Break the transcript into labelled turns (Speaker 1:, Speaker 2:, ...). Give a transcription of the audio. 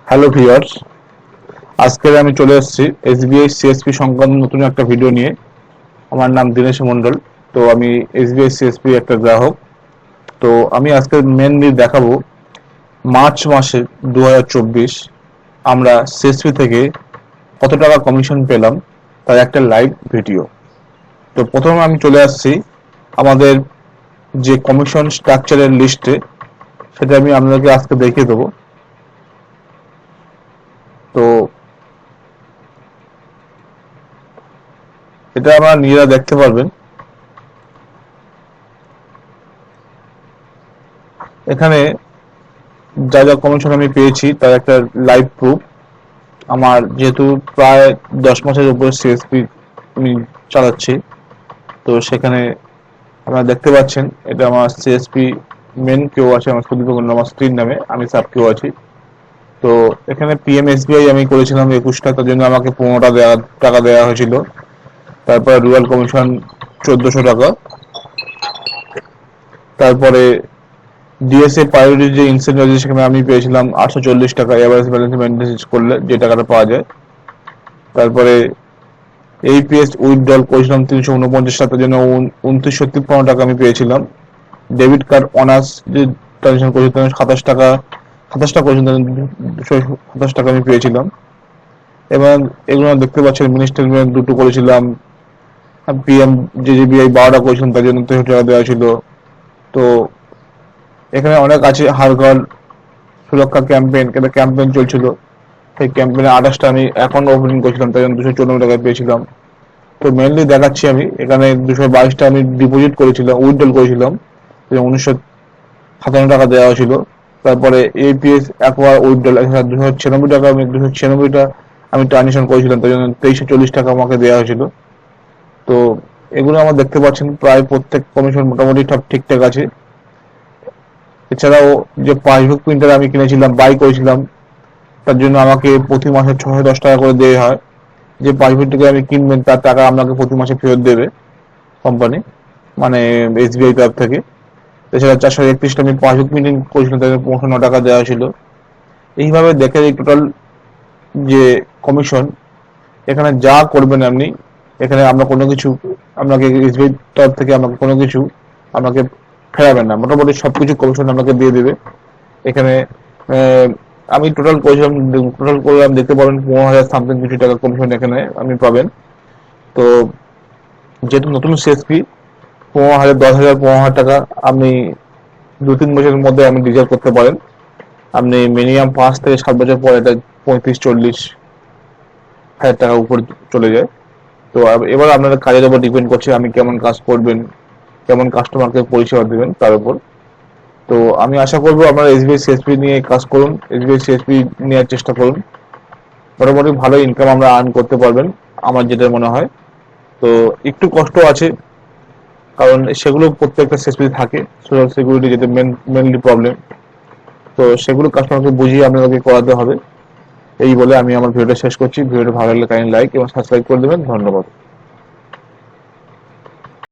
Speaker 1: Hello viewers, আজকে আমি চলে এসেছি এসবিআই সিএসপি সংক্রান্ত নতুন একটা ভিডিও নিয়ে। আমার নাম দীনেশ মণ্ডল। তো আমি এসবিআই সিএসপি একটা গ্রাহক। তো আমি আজকে মেনলি দেখাবো মার্চ মাসে 2024 আমরা সিএসপি থেকে কত টাকা কমিশন পেলাম তার একটা লাইভ ভিডিও। তো প্রথমে আমি চলে আসছি আমাদের যে কমিশন স্ট্রাকচারের লিস্টে, সেটা আমি আপনাদেরকে আজকে দেখিয়ে দেবো। তো এটা আপনারা নিজেরা দেখতে পারবেন। এখানে যা যা কমিশন আমি পেয়েছি তার একটা লাইভ প্রুফ। আমার যেহেতু প্রায় 10 মাসের উপরে সিএসপি আমি চালাচ্ছি, তো সেখানে আপনারা দেখতে পাচ্ছেন এটা আমার সিএসপি মেন কেউ আছে, আমার সুদীপ আমার স্ক্রিন নামে, আমি সাব কেউ আছি। তো এখানে পিএমএসবিআই আমি করেছিলাম 21টা, তার জন্য আমাকে 15টা টাকা দেওয়া হয়েছিল। তারপরে রুরাল কমিশন 1400 টাকা। তারপরে ডিএসএ প্রায়োরিটি যে ইনসেন্টিভ আছে সেখানে আমি পেয়েছিলাম 840 টাকা এভারেজ ব্যালেন্স মেনটেন করলে যে টাকাটা পাওয়া যায়। তারপরে এইপিএস উইথড্রল করেছিলাম 349 টাকার জন্য 2953 টাকা আমি পেয়েছিলাম। ডেবিট কার্ড অনার্স যে ট্রানজাকশন করেছিলাম 27টা করেছিলাম, 227 টাকা আমি পেয়েছিলাম। এবং এগুলো দেখতে পাচ্ছেন মিনি স্টেটমেন্ট দুটো করেছিলাম। পিএম জেজেবিআই 12টা করেছিলাম, তার জন্য 63 টাকা দেওয়া ছিল। তো এখানে অনেক আছে, হারঘর সুরক্ষা ক্যাম্পেইন, এটা ক্যাম্পেইন চলছিল, সেই ক্যাম্পেইনে 28টা আমি অ্যাকাউন্ট ওপেনিং করেছিলাম, তাই জন্য 294 টাকা পেয়েছিলাম। তো মেনলি দেখাচ্ছি আমি এখানে 222টা আমি ডিপোজিট করেছিলাম, উইথড্রল করেছিলাম, 1957 টাকা দেওয়া হয়েছিল। তারপরে এপিএস অ্যাকোয়ার উইথড্রল 296 টাকা, আমি 296টা আমি ট্রানজেকশন করেছিলাম, তাই জন্য 2340 টাকা আমাকে দেওয়া হয়েছিল। তো এগুলো আমার দেখতে পাচ্ছেন প্রায় প্রত্যেক কমিশন মোটামুটি সব ঠিকঠাক আছে। এছাড়াও যে পাসবুক প্রিন্টার আমি কিনেছিলাম, বাই করেছিলাম, তার জন্য আমাকে প্রতি মাসে 610 টাকা করে দেওয়া হয়। যে পাসবুকটাকে আমি কিনবেন তার টাকা আপনাকে প্রতি মাসে ফেরত দেবে কোম্পানি, মানে এসবিআই তরফ থেকে। এছাড়া 431টা আমি পাসবুক প্রিন্টিং করেছিলাম, তাদের 509 টাকা দেওয়া ছিল। এইভাবে দেখে এই টোটাল যে কমিশন, এখানে যা করবেন আপনি, এখানে আমরা কোনো কিছু আপনাকে এসবিআই তরফ থেকে আমাকে কোনো কিছু আপনাকে ফেরাবেন না, মোটামুটি সবকিছু কমিশন আপনাকে দিয়ে দেবে। এখানে আমি টোটাল করলাম, দেখতে পাবেন 15,000 সামথিং কিছু টাকা কমিশন এখানে আপনি পাবেন। তো যেহেতু নতুন সিএসপি, 15,000, 10,000, 15,000 টাকা আপনি 2-3 বছরের মধ্যে আপনি রিজার্ভ করতে পারেন। আপনি মিনিমাম 5 থেকে 7 বছর পর এটা 35-40 হাজার টাকা উপরে চলে যায়। তো এবার আপনাদের কাজের উপর ডিপেন্ড করছে আপনি কেমন কাজ করবেন, কেমন কাস্টমারকে পরিষেবা দেবেন তার উপর। তো আমি আশা করবো আপনারা এসবিআই সিএসপি নিয়ে কাজ করুন, এসবিআই সিএসপি নেওয়ার চেষ্টা করুন। মোটামুটি ভালো ইনকাম আমরা আর্ন করতে পারবেন আমার যেটা মনে হয়। তো একটু কষ্ট আছে, কারণ সেগুলো প্রত্যেকটা সিএসপি থাকে, সোশ্যাল সিকিউরিটি যেটা মেনলি প্রবলেম। তো সেগুলো কাস্টমারকে বুঝিয়ে আপনাদেরকে করাতে হবে। এই বলে আমি আমার ভিডিওটা শেষ করছি। ভিডিওটা ভালো লাগলে কাইন্ডলি লাইক এবং সাবস্ক্রাইব করে দেবেন। ধন্যবাদ।